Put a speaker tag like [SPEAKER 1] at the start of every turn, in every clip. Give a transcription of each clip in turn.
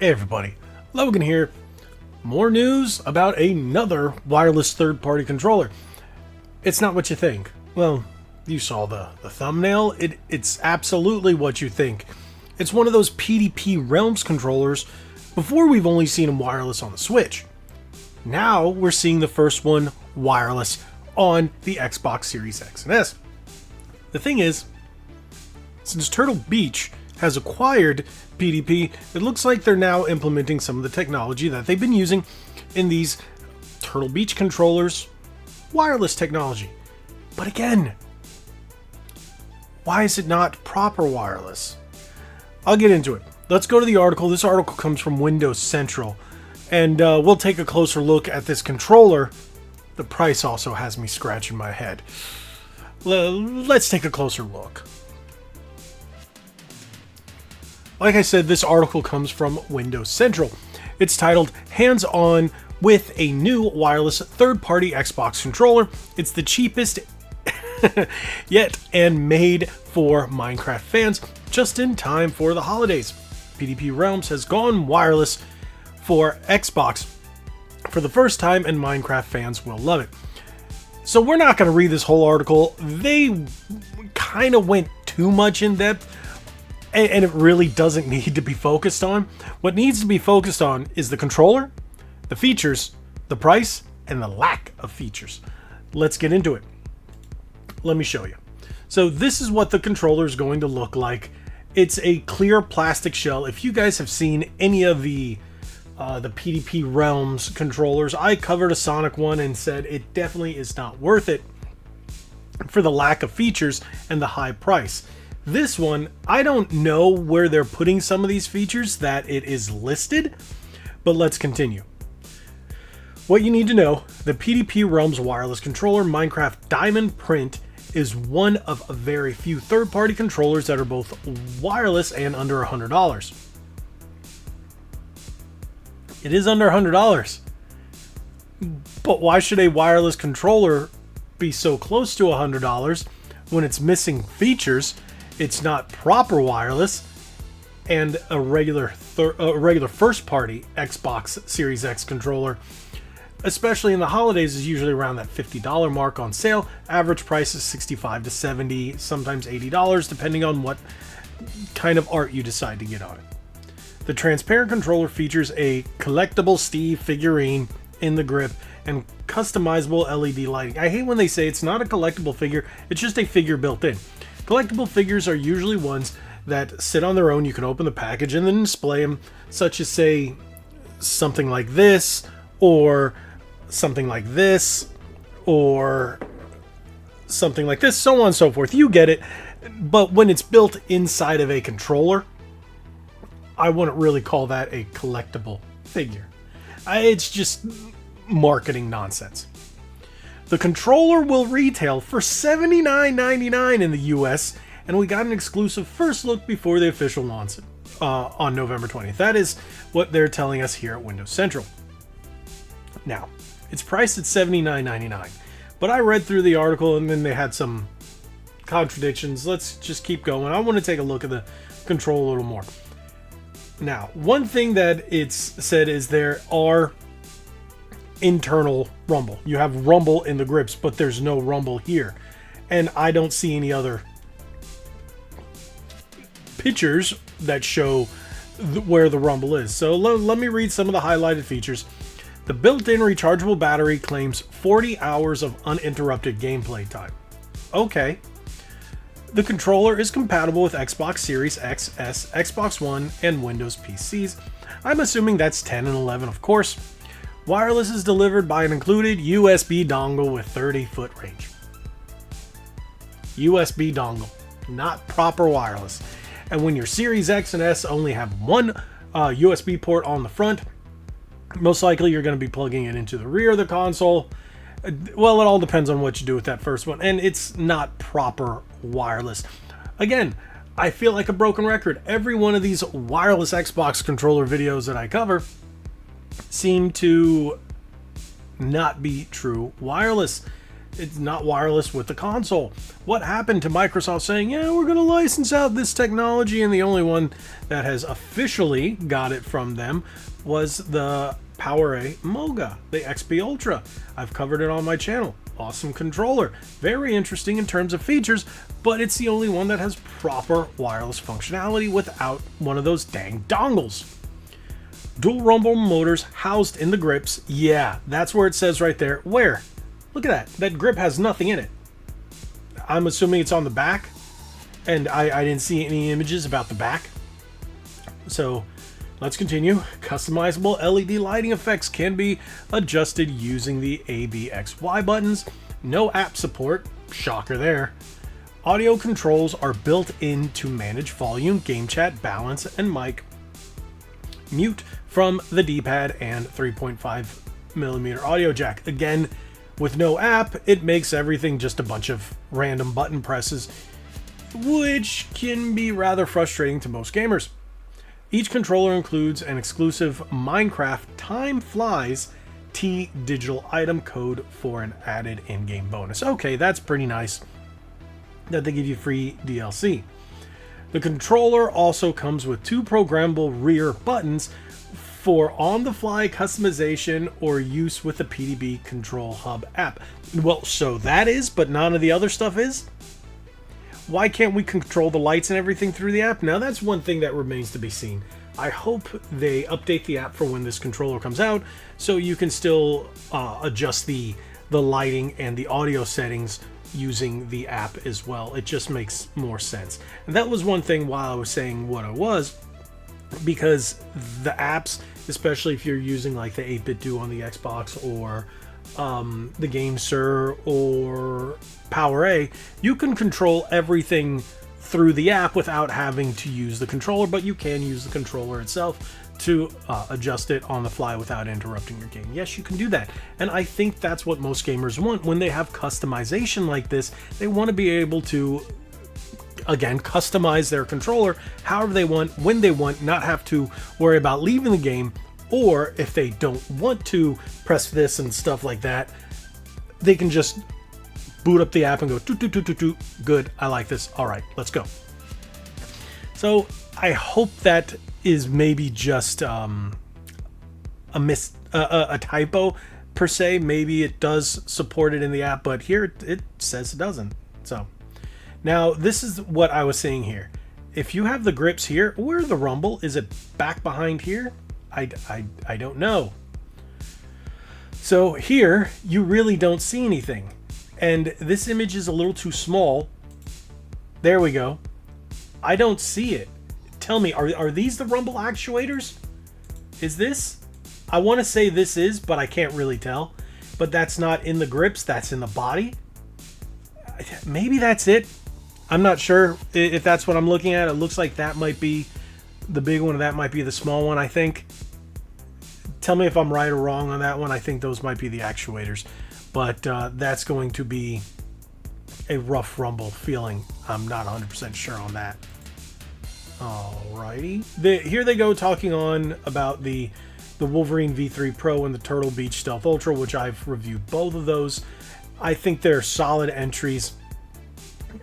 [SPEAKER 1] Hey everybody, Logan here. More news about another wireless third-party controller. It's not what you think. Well, you saw the thumbnail. It's absolutely what you think. It's one of those PDP REALMz controllers. Before, we've only seen them wireless on the Switch. Now we're seeing the first one wireless on the Xbox Series X and S. The thing is, since Turtle Beach has acquired PDP, it looks like they're now implementing some of the technology that they've been using in these Turtle Beach controllers, wireless technology. But again, why is it not proper wireless? I'll get into it. Let's go to the article. This article comes from Windows Central, and we'll take a closer look at this controller. The price also has me scratching my head. Let's take a closer look. Like I said, this article comes from Windows Central. It's titled, Hands-On with a New Wireless Third-Party Xbox Controller. It's the cheapest yet and made for Minecraft fans just in time for the holidays. PDP REALMz has gone wireless for Xbox for the first time, and Minecraft fans will love it. So we're not going to read this whole article. They kind of went too much in depth, and it really doesn't need to be focused on. What needs to be focused on is the controller, the features, the price, and the lack of features. Let's get into it. Let me show you. So this is what the controller is going to look like. It's a clear plastic shell. If you guys have seen any of the PDP REALMz controllers, I covered a Sonic one and said it definitely is not worth it for the lack of features and the high price. This one, I don't know where they're putting some of these features that it is listed, but let's continue. What you need to know, the PDP REALMz wireless controller Minecraft Diamond Print is one of a very few third-party controllers that are both wireless and under $100. It is under $100. But why should a wireless controller be so close to $100 when it's missing features? It's not proper wireless, and a regular first-party Xbox Series X controller, especially in the holidays, is usually around that $50 mark on sale. Average price is $65 to $70, sometimes $80, depending on what kind of art you decide to get on it. The transparent controller features a collectible Steve figurine in the grip and customizable LED lighting. I hate when they say it's not a collectible figure, it's just a figure built in. Collectible figures are usually ones that sit on their own. You can open the package and then display them, such as, say, something like this, or something like this, or something like this, so on and so forth. You get it. But when it's built inside of a controller, I wouldn't really call that a collectible figure. It's just marketing nonsense. The controller will retail for $79.99 in the US, and we got an exclusive first look before the official launch on November 20th. That is what they're telling us here at Windows Central. Now, it's priced at $79.99, but I read through the article and then they had some contradictions. Let's just keep going. I want to take a look at the controller a little more. Now, one thing that it's said is there are internal rumble. You have rumble in the grips, but there's no rumble here. And I don't see any other pictures that show where the rumble is. So let me read some of the highlighted features. The built-in rechargeable battery claims 40 hours of uninterrupted gameplay time. Okay. The controller is compatible with Xbox Series X, S, Xbox One, and Windows PCs. I'm assuming that's 10 and 11, of course. Wireless is delivered by an included USB dongle with 30-foot range. USB dongle, not proper wireless. And when your Series X and S only have one USB port on the front, most likely you're going to be plugging it into the rear of the console. Well, it all depends on what you do with that first one, and it's not proper wireless. Again, I feel like a broken record. Every one of these wireless Xbox controller videos that I cover seem to not be true wireless. It's not wireless with the console. What happened to Microsoft saying, yeah, we're going to license out this technology, and the only one that has officially got it from them was the PowerA Moga, the XP Ultra. I've covered it on my channel. Awesome controller. Very interesting in terms of features, but it's the only one that has proper wireless functionality without one of those dang dongles. Dual rumble motors housed in the grips. Yeah, that's where it says right there. Where? Look at that. That grip has nothing in it. I'm assuming it's on the back, and I didn't see any images about the back. So let's continue. Customizable LED lighting effects can be adjusted using the ABXY buttons. No app support. Shocker there. Audio controls are built in to manage volume, game chat, balance, and mic mute from the D-pad and 3.5mm audio jack. Again, with no app, it makes everything just a bunch of random button presses, which can be rather frustrating to most gamers. Each controller includes an exclusive Minecraft Time Flies T digital item code for an added in-game bonus. Okay, that's pretty nice that they give you free DLC. The controller also comes with 2 programmable rear buttons for on-the-fly customization or use with the PDP Control Hub app. Well, so that is, but none of the other stuff is? Why can't we control the lights and everything through the app? Now, that's one thing that remains to be seen. I hope they update the app for when this controller comes out, so you can still adjust the lighting and the audio settings using the app as well. It just makes more sense. And that was one thing while I was saying what I was, because the apps, especially if you're using like the 8-bit Do on the Xbox or the GameSir or PowerA, you can control everything through the app without having to use the controller, but you can use the controller itself to adjust it on the fly without interrupting your game. Yes, you can do that. And I think that's what most gamers want. When they have customization like this, they want to be able to, again, customize their controller however they want, when they want, not have to worry about leaving the game, or if they don't want to press this and stuff like that, they can just boot up the app and go, toot, toot, toot, toot, toot. Good, I like this. All right, let's go. So I hope that is maybe just a typo per se. Maybe it does support it in the app, but here it says it doesn't. So now this is what I was saying here. If you have the grips here, where the rumble, is it back behind here? I don't know. So here you really don't see anything, and this image is a little too small. There we go. I don't see it. Tell me, are these the rumble actuators? Is this? I want to say this is, but I can't really tell. But that's not in the grips, that's in the body. Maybe that's it. I'm not sure if that's what I'm looking at. It looks like that might be the big one, and that might be the small one, I think. Tell me if I'm right or wrong on that one. I think those might be the actuators. But that's going to be a rough rumble feeling. I'm not 100% sure on that. Alrighty. Here they go talking on about the Wolverine V3 Pro and the Turtle Beach Stealth Ultra, which I've reviewed both of those. I think they're solid entries.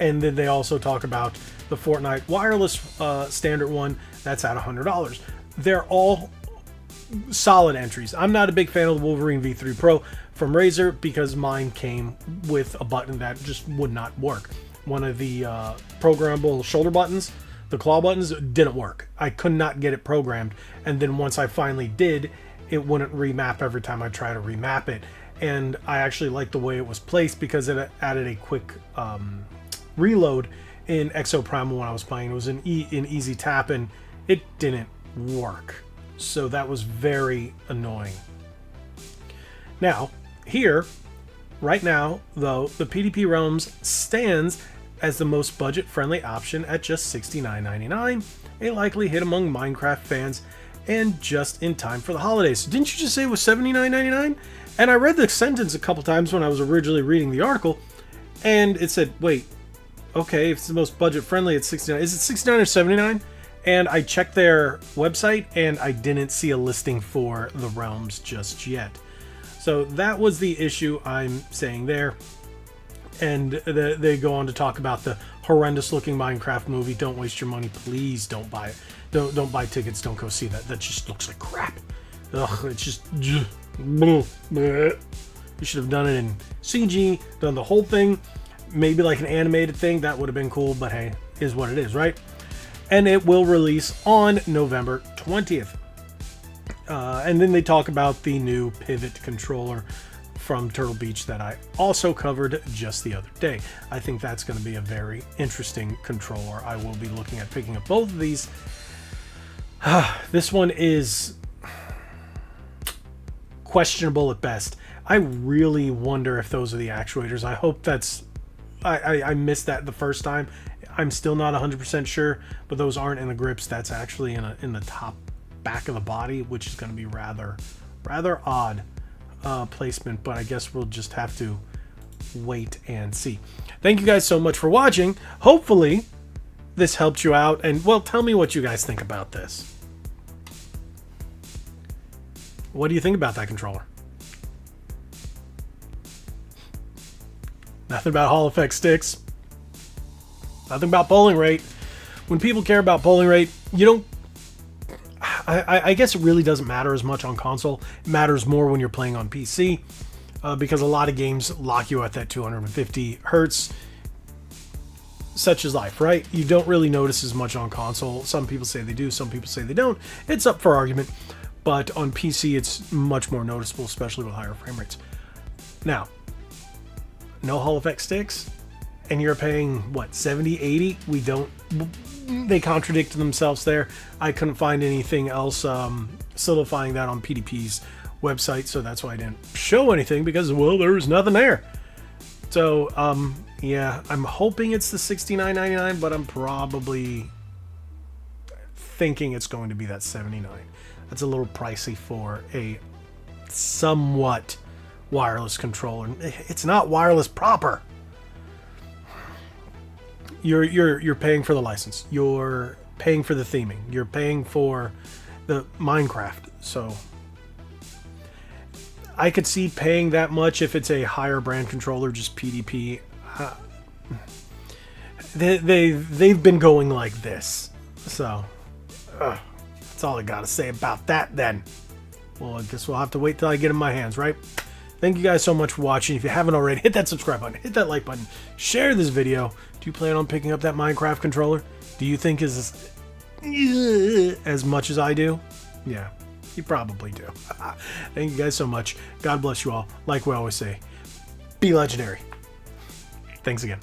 [SPEAKER 1] And then they also talk about the Fortnite wireless standard one. That's at $100. They're all solid entries. I'm not a big fan of the Wolverine V3 Pro from Razer because mine came with a button that just would not work. One of the programmable shoulder buttons, the claw buttons, didn't work. I could not get it programmed, and then once I finally did, it wouldn't remap every time I try to remap it. And I actually liked the way it was placed because it added a quick reload in Exo Primal when I was playing. It was an easy tap, and it didn't work. So that was very annoying. Now, here, right now, though, the PDP REALMz stands as the most budget-friendly option at just $69.99, a likely hit among Minecraft fans, and just in time for the holidays. So didn't you just say it was $79.99? And I read the sentence a couple times when I was originally reading the article, and it said, wait, okay, if it's the most budget-friendly, it's $69. Is it $69 or $79? And I checked their website, and I didn't see a listing for the REALMz just yet. So that was the issue I'm saying there. And they go on to talk about the horrendous looking Minecraft movie. Don't waste your money. Please don't buy it. Don't buy tickets. Don't go see that. That just looks like crap. Ugh, it's just... You should have done it in CG, done the whole thing. Maybe like an animated thing. That would have been cool, but hey, is what it is, right? And it will release on November 20th. And then they talk about the new Pivot controller from Turtle Beach that I also covered just the other day. I think that's going to be a very interesting controller. I will be looking at picking up both of these. This one is questionable at best. I really wonder if those are the actuators. I hope that's... I missed that the first time. I'm still not 100% sure, but those aren't in the grips. That's actually in the top back of the body, which is going to be rather odd placement, but I guess we'll just have to wait and see. Thank you guys so much for watching. Hopefully this helped you out, and well, tell me what you guys think about this. What do you think about that controller? Nothing about Hall effect sticks. Nothing about polling rate. When people care about polling rate, you don't... I guess it really doesn't matter as much on console. It matters more when you're playing on PC, because a lot of games lock you at that 250 hertz. Such is life, right? You don't really notice as much on console. Some people say they do, some people say they don't. It's up for argument, but on PC it's much more noticeable, especially with higher frame rates. Now, no Hall effect sticks, and you're paying what, 70, 80? They contradicted themselves there. I couldn't find anything else solidifying that on PDP's website, so that's why I didn't show anything, because, well, there was nothing there. So yeah, I'm hoping it's the $69.99, but I'm probably thinking it's going to be that $79. That's a little pricey for a somewhat wireless controller. It's not wireless proper. You're paying for the license. You're paying for the theming. You're paying for the Minecraft. So I could see paying that much if it's a higher brand controller, just PDP. They've been going like this. So that's all I gotta say about that then. Well, I guess we'll have to wait till I get in my hands, right? Thank you guys so much for watching. If you haven't already, hit that subscribe button, hit that like button, share this video. Do you plan on picking up that Minecraft controller? Do you think is as much as I do? Yeah, you probably do. Thank you guys so much. God bless you all. Like we always say, be legendary. Thanks again.